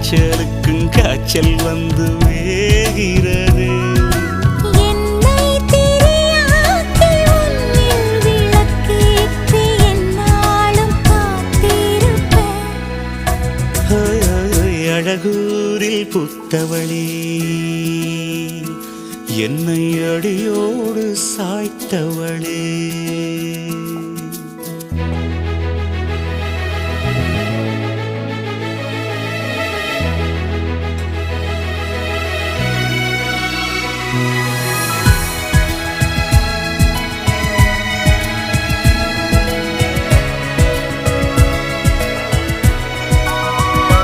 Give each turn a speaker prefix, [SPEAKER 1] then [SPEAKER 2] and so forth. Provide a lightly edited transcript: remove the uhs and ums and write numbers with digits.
[SPEAKER 1] காய்ச்சலுக்கும் காய்ச்சல் வந்து வேகிறது.
[SPEAKER 2] என்னை திரியாக்கி உன்னில் விளக்கேற்றி என்னாலும் காத்திருப்பேன்.
[SPEAKER 1] அழகூரில் புத்தவளே என்னை அடியோடு சாய்த்தவளே.